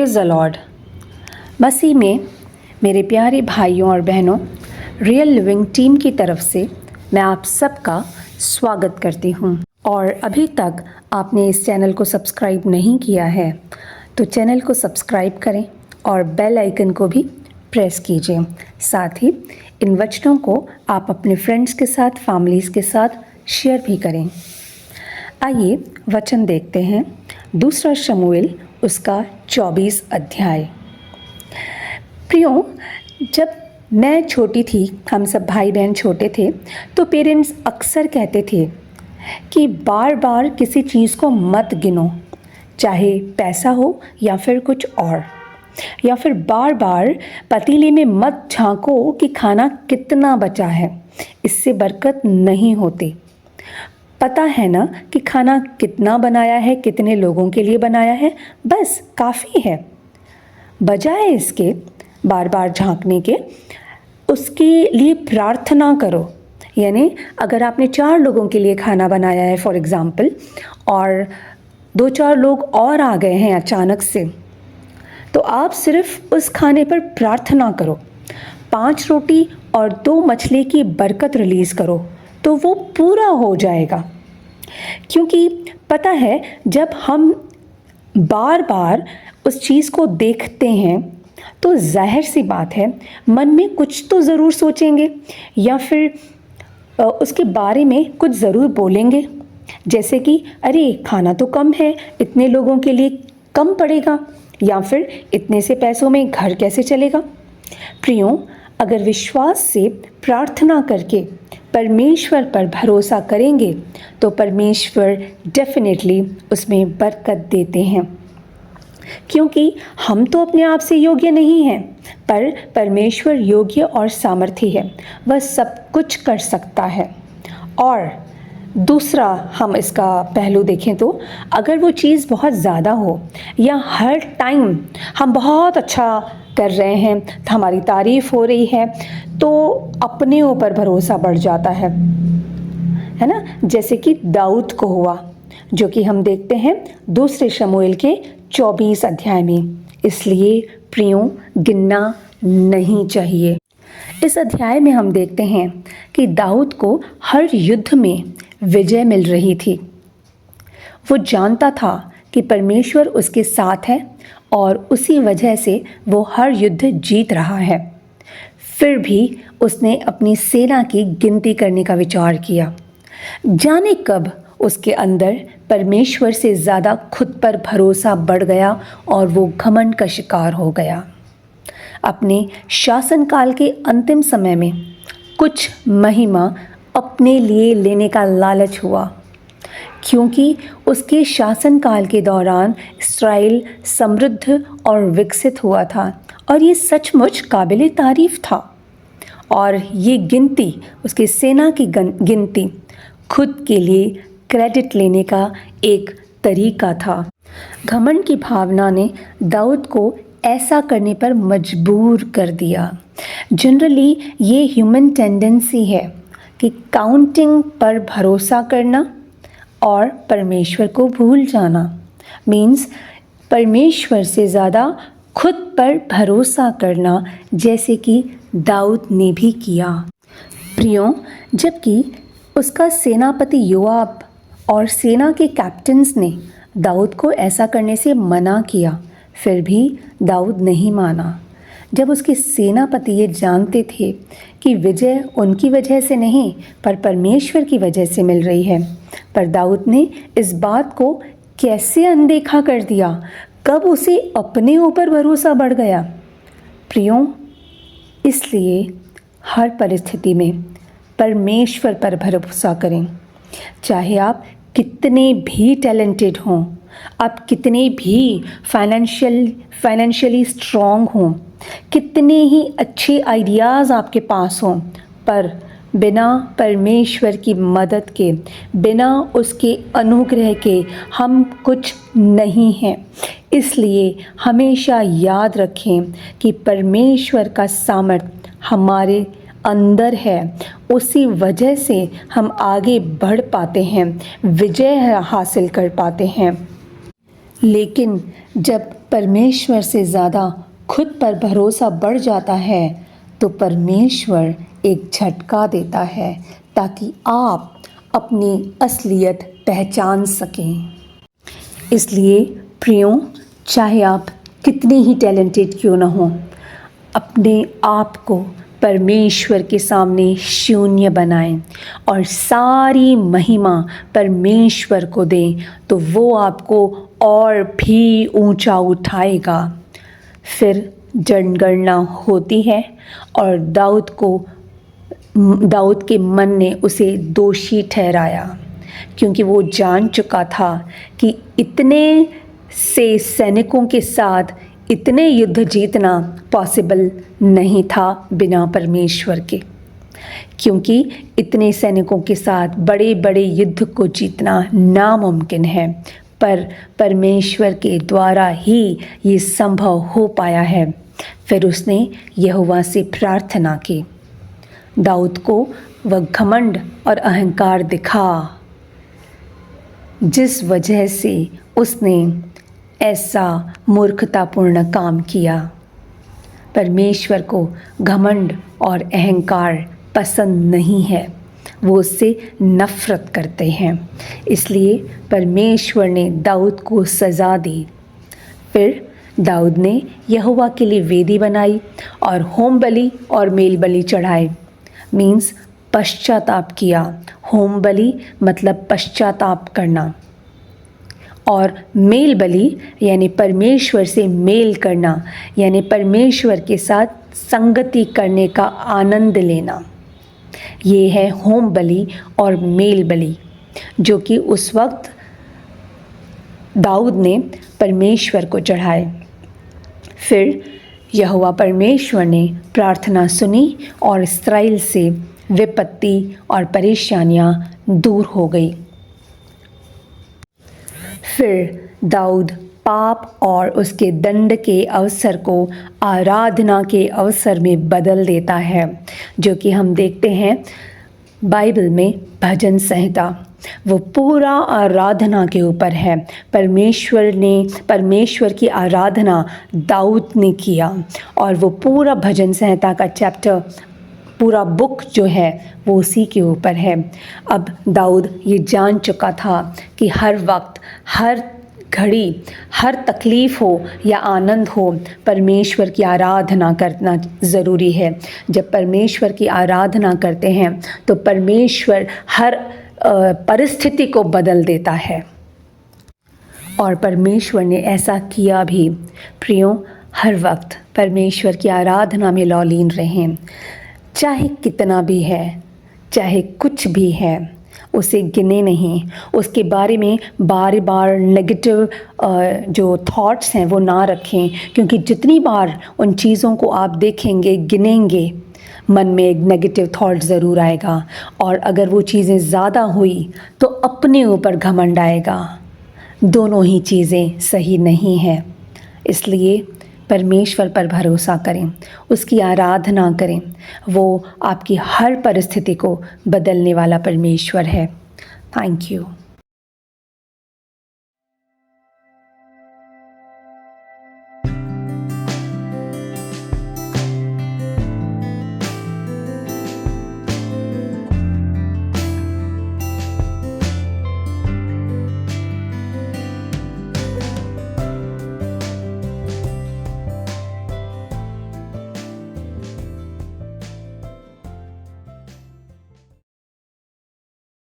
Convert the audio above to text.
Praise the Lord. मसीह में मेरे प्यारे भाइयों और बहनों, रियल लिविंग टीम की तरफ से मैं आप सबका स्वागत करती हूँ। और अभी तक आपने इस चैनल को सब्सक्राइब नहीं किया है तो चैनल को सब्सक्राइब करें और बेल आइकन को भी प्रेस कीजिए। साथ ही इन वचनों को आप अपने फ्रेंड्स के साथ, फैमिलीज़ के साथ शेयर भी करें। आइए वचन देखते हैं। दूसरा शमूएल उसका 24 अध्याय। प्रियो, जब मैं छोटी थी, हम सब भाई बहन छोटे थे, तो पेरेंट्स अक्सर कहते थे कि बार बार किसी चीज़ को मत गिनो, चाहे पैसा हो या फिर कुछ और, या फिर बार बार पतीले में मत झांको कि खाना कितना बचा है, इससे बरकत नहीं होती। पता है ना कि खाना कितना बनाया है, कितने लोगों के लिए बनाया है, बस काफ़ी है। बजाय इसके बार बार झांकने के, उसके लिए प्रार्थना करो। यानी अगर आपने 4 लोगों के लिए खाना बनाया है फॉर एग्ज़ाम्पल, और 2-4 लोग और आ गए हैं अचानक से, तो आप सिर्फ उस खाने पर प्रार्थना करो। 5 रोटी और 2 मछली की बरकत रिलीज़ करो तो वो पूरा हो जाएगा। क्योंकि पता है, जब हम बार बार उस चीज़ को देखते हैं तो जाहिर सी बात है मन में कुछ तो ज़रूर सोचेंगे या फिर उसके बारे में कुछ ज़रूर बोलेंगे, जैसे कि अरे खाना तो कम है, इतने लोगों के लिए कम पड़ेगा, या फिर इतने से पैसों में घर कैसे चलेगा। प्रियों, अगर विश्वास से प्रार्थना करके परमेश्वर पर भरोसा करेंगे तो परमेश्वर डेफिनेटली उसमें बरकत देते हैं। क्योंकि हम तो अपने आप से योग्य नहीं हैं, पर परमेश्वर योग्य और सामर्थी है, वह सब कुछ कर सकता है। और दूसरा हम इसका पहलू देखें तो अगर वो चीज़ बहुत ज़्यादा हो या हर टाइम हम बहुत अच्छा कर रहे हैं, हमारी तारीफ़ हो रही है, तो अपने ऊपर भरोसा बढ़ जाता है ना, जैसे कि दाऊद को हुआ, जो कि हम देखते हैं दूसरे शमूएल के 24 अध्याय में। इसलिए प्रियों, गिनना नहीं चाहिए। इस अध्याय में हम देखते हैं कि दाऊद को हर युद्ध में विजय मिल रही थी। वो जानता था कि परमेश्वर उसके साथ है और उसी वजह से वो हर युद्ध जीत रहा है। फिर भी उसने अपनी सेना की गिनती करने का विचार किया। जाने कब उसके अंदर परमेश्वर से ज़्यादा खुद पर भरोसा बढ़ गया और वो घमंड का शिकार हो गया। अपने शासनकाल के अंतिम समय में कुछ महिमा अपने लिए लेने का लालच हुआ, क्योंकि उसके शासनकाल के दौरान इस्राएल समृद्ध और विकसित हुआ था और ये सचमुच काबिले तारीफ़ था। और ये गिनती, उसकी सेना की गिनती, खुद के लिए क्रेडिट लेने का एक तरीका था। घमंड की भावना ने दाऊद को ऐसा करने पर मजबूर कर दिया। जनरली ये ह्यूमन टेंडेंसी है कि काउंटिंग पर भरोसा करना और परमेश्वर को भूल जाना, मीन्स परमेश्वर से ज़्यादा खुद पर भरोसा करना, जैसे कि दाऊद ने भी किया। प्रियों, जबकि उसका सेनापति योआब और सेना के कैप्टन्स ने दाऊद को ऐसा करने से मना किया, फिर भी दाऊद नहीं माना। जब उसके सेनापति ये जानते थे कि विजय उनकी वजह से नहीं पर परमेश्वर की वजह से मिल रही है, पर दाऊद ने इस बात को कैसे अनदेखा कर दिया। कब उसे अपने ऊपर भरोसा बढ़ गया। प्रियों, इसलिए हर परिस्थिति में परमेश्वर पर भरोसा करें। चाहे आप कितने भी टैलेंटेड हों, आप कितने भी फाइनेंशियली स्ट्रॉन्ग हों, कितने ही अच्छे आइडियाज़ आपके पास हों, पर बिना परमेश्वर की मदद के, बिना उसके अनुग्रह के हम कुछ नहीं हैं। इसलिए हमेशा याद रखें कि परमेश्वर का सामर्थ्य हमारे अंदर है, उसी वजह से हम आगे बढ़ पाते हैं, विजय हासिल कर पाते हैं। लेकिन जब परमेश्वर से ज़्यादा खुद पर भरोसा बढ़ जाता है तो परमेश्वर एक झटका देता है ताकि आप अपनी असलियत पहचान सकें। इसलिए प्रियों, चाहे आप कितने ही टैलेंटेड क्यों ना हों, अपने आप को परमेश्वर के सामने शून्य बनाएं और सारी महिमा परमेश्वर को दें, तो वो आपको और भी ऊंचा उठाएगा। फिर जनगणना होती है और दाऊद के मन ने उसे दोषी ठहराया, क्योंकि वो जान चुका था कि इतने से सैनिकों के साथ इतने युद्ध जीतना पॉसिबल नहीं था बिना परमेश्वर के, क्योंकि इतने सैनिकों के साथ बड़े बड़े युद्ध को जीतना नामुमकिन है, पर परमेश्वर के द्वारा ही ये संभव हो पाया है। फिर उसने यहोवा से प्रार्थना की। दाऊद को वह घमंड और अहंकार दिखा जिस वजह से उसने ऐसा मूर्खतापूर्ण काम किया। परमेश्वर को घमंड और अहंकार पसंद नहीं है, वो उससे नफ़रत करते हैं। इसलिए परमेश्वर ने दाऊद को सज़ा दी। फिर दाऊद ने यहोवा के लिए वेदी बनाई और होम बलि और मेल बलि चढ़ाए। मीन्स पश्चाताप किया। होम बलि मतलब पश्चाताप करना, और मेल बलि यानी परमेश्वर से मेल करना, यानी परमेश्वर के साथ संगति करने का आनंद लेना। ये है होम बलि और मेल बलि, जो कि उस वक्त दाऊद ने परमेश्वर को चढ़ाए। फिर यहोवा परमेश्वर ने प्रार्थना सुनी और इस्राएल से विपत्ति और परेशानियां दूर हो गई। फिर दाऊद पाप और उसके दंड के अवसर को आराधना के अवसर में बदल देता है, जो कि हम देखते हैं बाइबल में भजन संहिता। वो पूरा आराधना के ऊपर है। परमेश्वर की आराधना दाऊद ने किया, और वो पूरा भजन संहिता का चैप्टर, पूरा बुक जो है वो उसी के ऊपर है। अब दाऊद ये जान चुका था कि हर वक्त, हर घड़ी, हर तकलीफ़ हो या आनंद हो, परमेश्वर की आराधना करना ज़रूरी है। जब परमेश्वर की आराधना करते हैं तो परमेश्वर हर परिस्थिति को बदल देता है, और परमेश्वर ने ऐसा किया भी। प्रियों, हर वक्त परमेश्वर की आराधना में लौलीन रहें। चाहे कितना भी है, चाहे कुछ भी है, उसे गिने नहीं, उसके बारे में बार बार नेगेटिव जो थॉट्स हैं वो ना रखें, क्योंकि जितनी बार उन चीज़ों को आप देखेंगे, गिनेंगे, मन में एक नेगेटिव थॉट ज़रूर आएगा, और अगर वो चीज़ें ज़्यादा हुई तो अपने ऊपर घमंड आएगा। दोनों ही चीज़ें सही नहीं हैं। इसलिए परमेश्वर पर भरोसा करें, उसकी आराधना करें। वो आपकी हर परिस्थिति को बदलने वाला परमेश्वर है। Thank you.